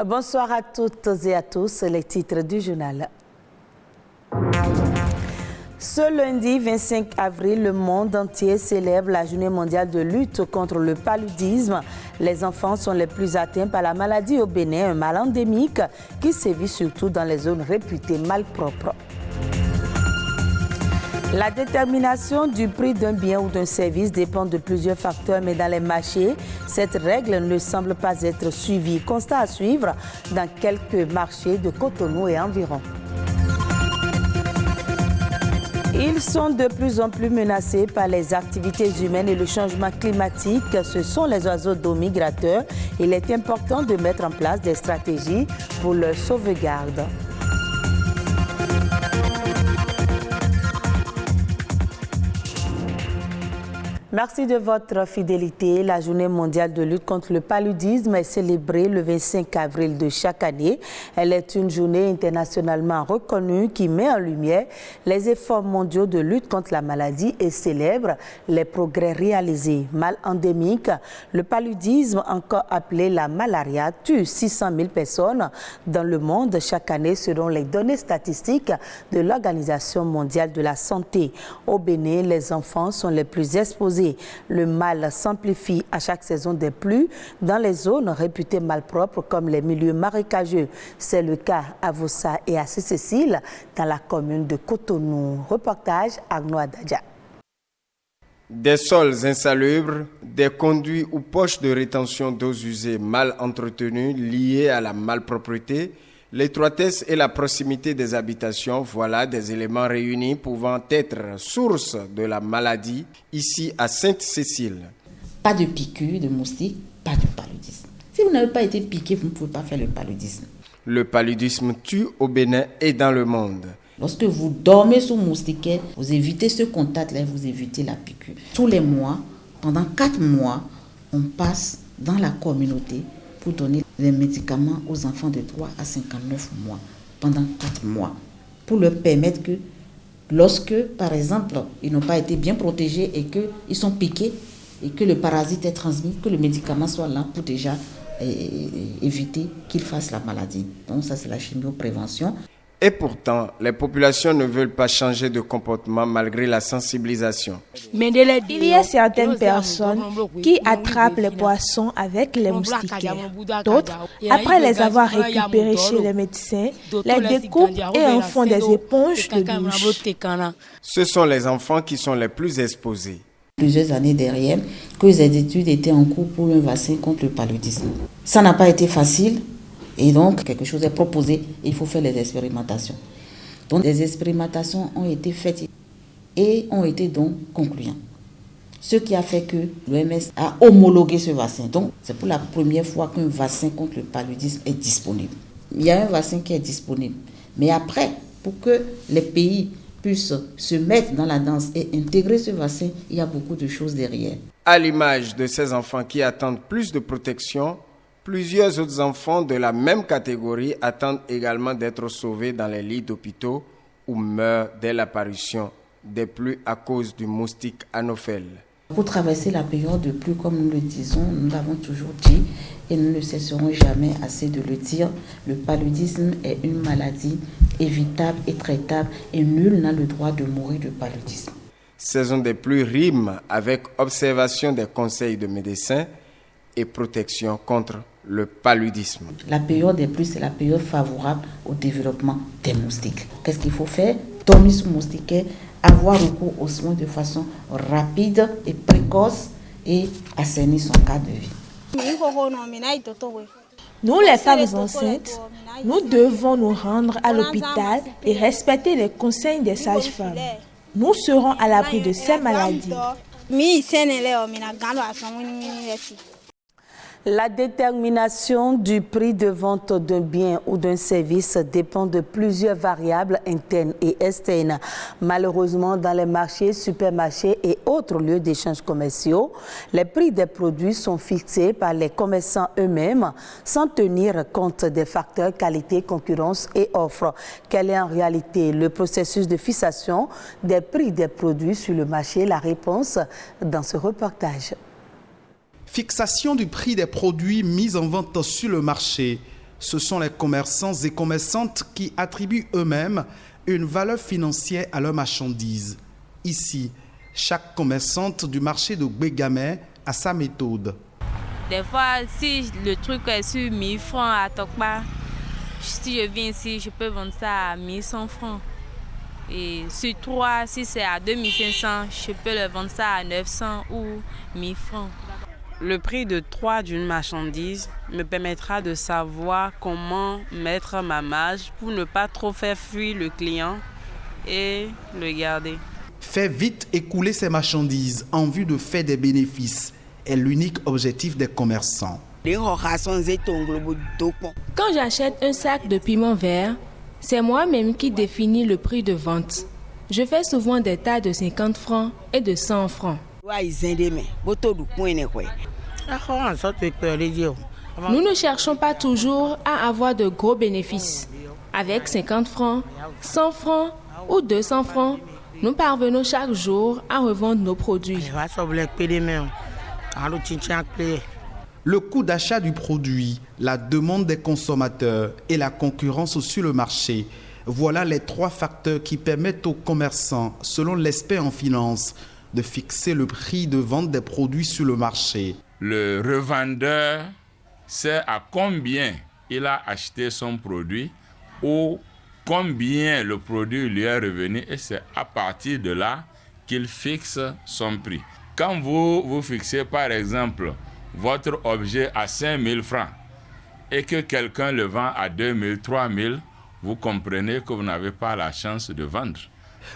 Bonsoir à toutes et à tous, les titres du journal. Ce lundi 25 avril, le monde entier célèbre la journée mondiale de lutte contre le paludisme. Les enfants sont les plus atteints par la maladie au Bénin, un mal endémique qui sévit surtout dans les zones réputées malpropres. La détermination du prix d'un bien ou d'un service dépend de plusieurs facteurs, mais dans les marchés, cette règle ne semble pas être suivie. Constat à suivre dans quelques marchés de Cotonou et environ. Ils sont de plus en plus menacés par les activités humaines et le changement climatique. Ce sont les oiseaux d'eau migrateurs. Il est important de mettre en place des stratégies pour leur sauvegarde. Merci de votre fidélité. La journée mondiale de lutte contre le paludisme est célébrée le 25 avril de chaque année. Elle est une journée internationalement reconnue qui met en lumière les efforts mondiaux de lutte contre la maladie et célèbre les progrès réalisés. Mal endémique, le paludisme, encore appelé la malaria, tue 600 000 personnes dans le monde chaque année selon les données statistiques de l'Organisation mondiale de la santé. Au Bénin, les enfants sont les plus exposés. Le mal s'amplifie à chaque saison des pluies dans les zones réputées malpropres comme les milieux marécageux. C'est le cas à Vossa et à Cécile dans la commune de Cotonou. Reportage Arnaud Adadja. Des sols insalubres, des conduits ou poches de rétention d'eau usées mal entretenues liées à la malpropreté, l'étroitesse et la proximité des habitations, voilà des éléments réunis pouvant être source de la maladie ici à Sainte-Cécile. Pas de piqûre de moustique, pas de paludisme. Si vous n'avez pas été piqué, vous ne pouvez pas faire le paludisme. Le paludisme tue au Bénin et dans le monde. Lorsque vous dormez sous moustiquaire, vous évitez ce contact-là, vous évitez la piqûre. Tous les mois, pendant 4 mois, on passe dans la communauté pour donner les médicaments aux enfants de 3 à 59 mois, pendant 4 mois, pour leur permettre que lorsque, par exemple, ils n'ont pas été bien protégés et qu'ils sont piqués et que le parasite est transmis, que le médicament soit là pour déjà éviter qu'ils fassent la maladie. Donc ça, c'est la chimioprévention. Et pourtant, les populations ne veulent pas changer de comportement malgré la sensibilisation. Il y a certaines personnes qui attrapent les poissons avec les moustiquaires. D'autres, après les avoir récupérés chez les médecins, les découpent et en font des éponges de douche. Ce sont les enfants qui sont les plus exposés. Plusieurs années derrière, que les études étaient en cours pour un vaccin contre le paludisme. Ça n'a pas été facile. Et donc, quelque chose est proposé, il faut faire les expérimentations. Donc, les expérimentations ont été faites et ont été donc concluantes. Ce qui a fait que l'OMS a homologué ce vaccin. Donc, c'est pour la première fois qu'un vaccin contre le paludisme est disponible. Il y a un vaccin qui est disponible. Mais après, pour que les pays puissent se mettre dans la danse et intégrer ce vaccin, il y a beaucoup de choses derrière. À l'image de ces enfants qui attendent plus de protection, plusieurs autres enfants de la même catégorie attendent également d'être sauvés dans les lits d'hôpitaux ou meurent dès l'apparition des pluies à cause du moustique anophèle. Pour traverser la période de pluie, comme nous le disons, nous l'avons toujours dit et nous ne cesserons jamais assez de le dire, le paludisme est une maladie évitable et traitable et nul n'a le droit de mourir de paludisme. Saison des pluies rime avec observation des conseils de médecins et protection contre le paludisme. La période des pluies, c'est la période favorable au développement des moustiques. Qu'est-ce qu'il faut faire? Dormir sous moustiquaire, avoir recours aux soins de façon rapide et précoce et assainir son cadre de vie. Nous, les femmes enceintes, nous devons nous rendre à l'hôpital et respecter les conseils des sages-femmes. Nous serons à l'abri de ces maladies. La détermination du prix de vente d'un bien ou d'un service dépend de plusieurs variables internes et externes. Malheureusement, dans les marchés, supermarchés et autres lieux d'échanges commerciaux, les prix des produits sont fixés par les commerçants eux-mêmes sans tenir compte des facteurs qualité, concurrence et offre. Quel est en réalité le processus de fixation des prix des produits sur le marché? La réponse dans ce reportage. Fixation du prix des produits mis en vente sur le marché. Ce sont les commerçants et commerçantes qui attribuent eux-mêmes une valeur financière à leurs marchandises. Ici, chaque commerçante du marché de Gbégamé a sa méthode. Des fois, si le truc est sur 1000 francs à Tokpa, si je viens ici, je peux vendre ça à 1100 francs. Et sur 3, si c'est à 2500, je peux le vendre ça à 900 ou 1000 francs. Le prix de 3 d'une marchandise me permettra de savoir comment mettre ma marge pour ne pas trop faire fuir le client et le garder. Faire vite écouler ces marchandises en vue de faire des bénéfices est l'unique objectif des commerçants. Quand j'achète un sac de piment vert, c'est moi-même qui définis le prix de vente. Je fais souvent des tas de 50 francs et de 100 francs. Nous ne cherchons pas toujours à avoir de gros bénéfices. Avec 50 francs, 100 francs ou 200 francs, nous parvenons chaque jour à revendre nos produits. Le coût d'achat du produit, la demande des consommateurs et la concurrence sur le marché, voilà les 3 facteurs qui permettent aux commerçants, selon l'expert en finance, de fixer le prix de vente des produits sur le marché. Le revendeur sait à combien il a acheté son produit ou combien le produit lui est revenu et c'est à partir de là qu'il fixe son prix. Quand vous fixez par exemple votre objet à 5 000 francs et que quelqu'un le vend à 2 000, 3 000, vous comprenez que vous n'avez pas la chance de vendre.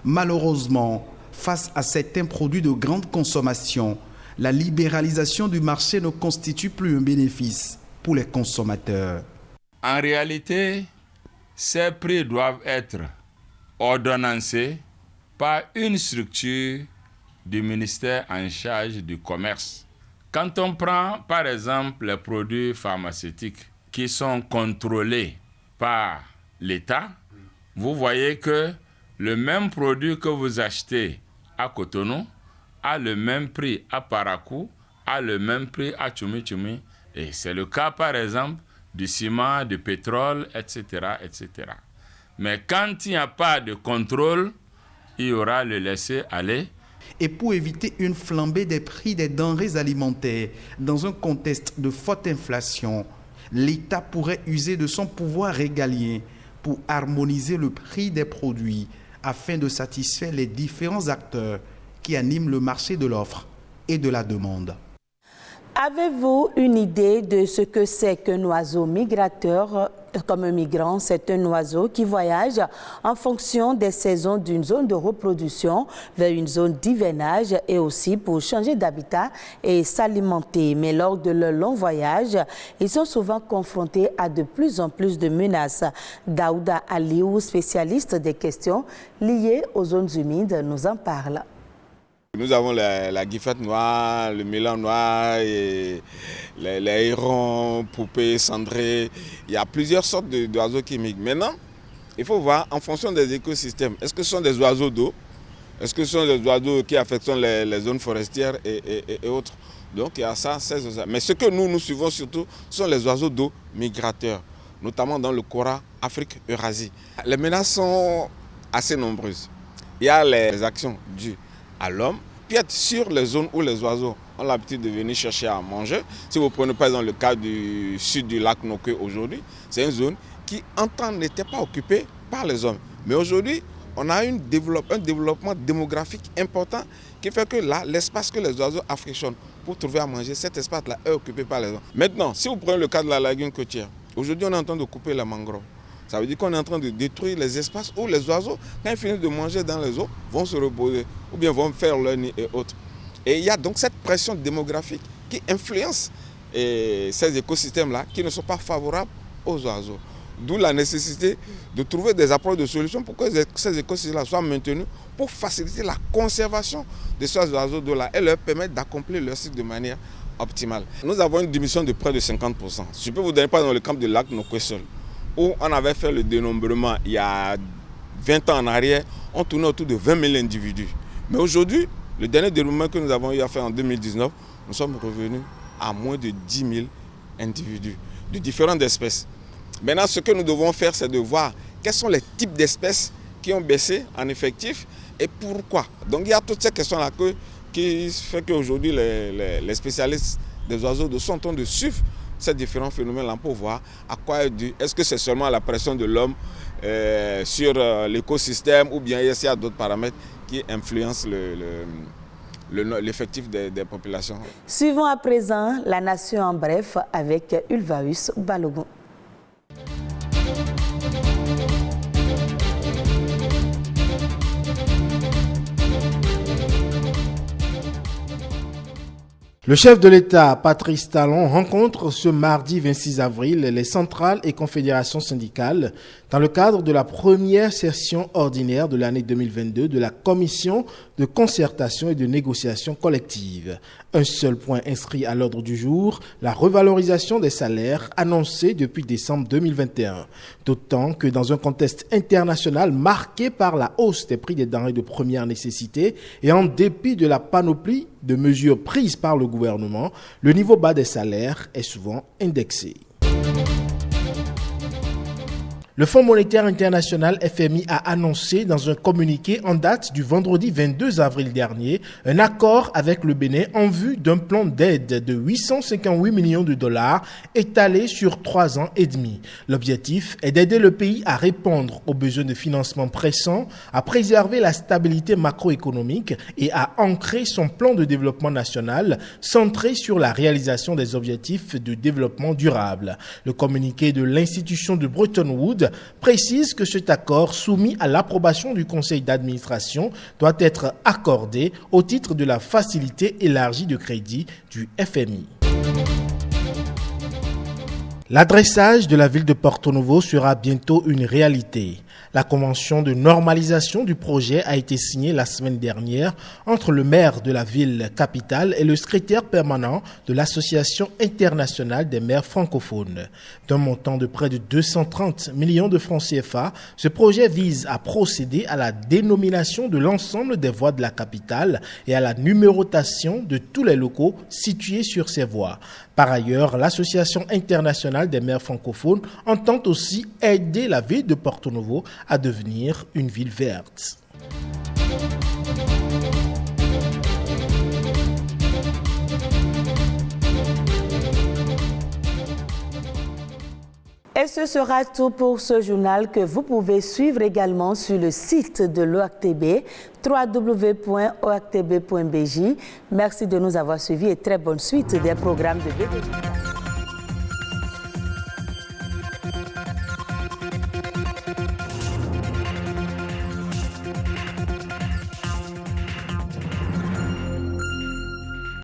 Malheureusement, face à certains produits de grande consommation, la libéralisation du marché ne constitue plus un bénéfice pour les consommateurs. En réalité, ces prix doivent être ordonnancés par une structure du ministère en charge du commerce. Quand on prend par exemple les produits pharmaceutiques qui sont contrôlés par l'État, vous voyez que le même produit que vous achetez à Cotonou a le même prix à Parakou, a le même prix à Tchoumi-Tchoumi. Et c'est le cas par exemple du ciment, du pétrole, etc., etc. Mais quand il n'y a pas de contrôle, il y aura le laisser-aller. Et pour éviter une flambée des prix des denrées alimentaires dans un contexte de forte inflation, l'État pourrait user de son pouvoir régalien pour harmoniser le prix des produits afin de satisfaire les différents acteurs qui animent le marché de l'offre et de la demande. Avez-vous une idée de ce que c'est qu'un oiseau migrateur? Comme un migrant, c'est un oiseau qui voyage en fonction des saisons d'une zone de reproduction vers une zone d'hivernage et aussi pour changer d'habitat et s'alimenter. Mais lors de leur long voyage, ils sont souvent confrontés à de plus en plus de menaces. Daouda Aliou, spécialiste des questions liées aux zones humides, nous en parle. Nous avons la guifette noire, le mélan noir, et les hérons, poupées, cendrées. Il y a plusieurs sortes d'oiseaux qui migrent. Maintenant, il faut voir en fonction des écosystèmes. Est-ce que ce sont des oiseaux d'eau? Est-ce que ce sont des oiseaux qui affectent les zones forestières et autres? Donc il y a ça, mais ce que nous suivons surtout sont les oiseaux d'eau migrateurs, notamment dans le Kora, Afrique, Eurasie. Les menaces sont assez nombreuses. Il y a les actions dues à l'homme, puis être sur les zones où les oiseaux ont l'habitude de venir chercher à manger. Si vous prenez par exemple le cas du sud du lac Nokwe aujourd'hui, c'est une zone qui en temps n'était pas occupée par les hommes. Mais aujourd'hui, on a un développement démographique important qui fait que là, l'espace que les oiseaux affectionnent pour trouver à manger, cet espace-là est occupé par les hommes. Maintenant, si vous prenez le cas de la lagune côtière, aujourd'hui on est en train de couper la mangrove. Ça veut dire qu'on est en train de détruire les espaces où les oiseaux, quand ils finissent de manger dans les eaux, vont se reposer ou bien vont faire leur nid et autres. Et il y a donc cette pression démographique qui influence ces écosystèmes-là qui ne sont pas favorables aux oiseaux. D'où la nécessité de trouver des approches de solutions pour que ces écosystèmes-là soient maintenus pour faciliter la conservation de ces oiseaux d'eau-là et leur permettre d'accomplir leur cycle de manière optimale. Nous avons une diminution de près de 50%. Je peux vous donner par exemple le camp de lac Nokwe seul, où on avait fait le dénombrement il y a 20 ans en arrière, on tournait autour de 20 000 individus. Mais aujourd'hui, le dernier dénombrement que nous avons eu à faire en 2019, nous sommes revenus à moins de 10 000 individus de différentes espèces. Maintenant, ce que nous devons faire, c'est de voir quels sont les types d'espèces qui ont baissé en effectif et pourquoi. Donc il y a toutes ces questions-là qui font qu'aujourd'hui les spécialistes des oiseaux sont en train de suivre ces différents phénomènes-là pour voir à quoi est dû. Est-ce que c'est seulement la pression de l'homme sur l'écosystème ou bien est-ce qu'il y a d'autres paramètres qui influencent l'effectif des populations. Suivons à présent la nation en bref avec Ulvaeus Balogun. Le chef de l'État, Patrice Talon, rencontre ce mardi 26 avril les centrales et confédérations syndicales dans le cadre de la première session ordinaire de l'année 2022 de la Commission de concertation et de négociation collective. Un seul point inscrit à l'ordre du jour, la revalorisation des salaires annoncée depuis décembre 2021. D'autant que dans un contexte international marqué par la hausse des prix des denrées de première nécessité et en dépit de la panoplie de mesures prises par le gouvernement, le niveau bas des salaires est souvent indexé. Le Fonds monétaire international FMI a annoncé dans un communiqué en date du vendredi 22 avril dernier un accord avec le Bénin en vue d'un plan d'aide de 858 millions de dollars étalé sur 3 ans et demi. L'objectif est d'aider le pays à répondre aux besoins de financement pressants, à préserver la stabilité macroéconomique et à ancrer son plan de développement national centré sur la réalisation des objectifs de développement durable. Le communiqué de l'institution de Bretton Woods précise que cet accord soumis à l'approbation du conseil d'administration doit être accordé au titre de la facilité élargie de crédit du FMI. L'adressage de la ville de Porto Novo sera bientôt une réalité. La convention de normalisation du projet a été signée la semaine dernière entre le maire de la ville capitale et le secrétaire permanent de l'Association internationale des maires francophones. D'un montant de près de 230 millions de francs CFA, ce projet vise à procéder à la dénomination de l'ensemble des voies de la capitale et à la numérotation de tous les locaux situés sur ces voies. Par ailleurs, l'Association internationale des maires francophones entend aussi aider la ville de Porto Novo à devenir une ville verte. Et ce sera tout pour ce journal que vous pouvez suivre également sur le site de l'OACTB, www.oactb.bj. Merci de nous avoir suivis et très bonne suite des programmes de BDJ.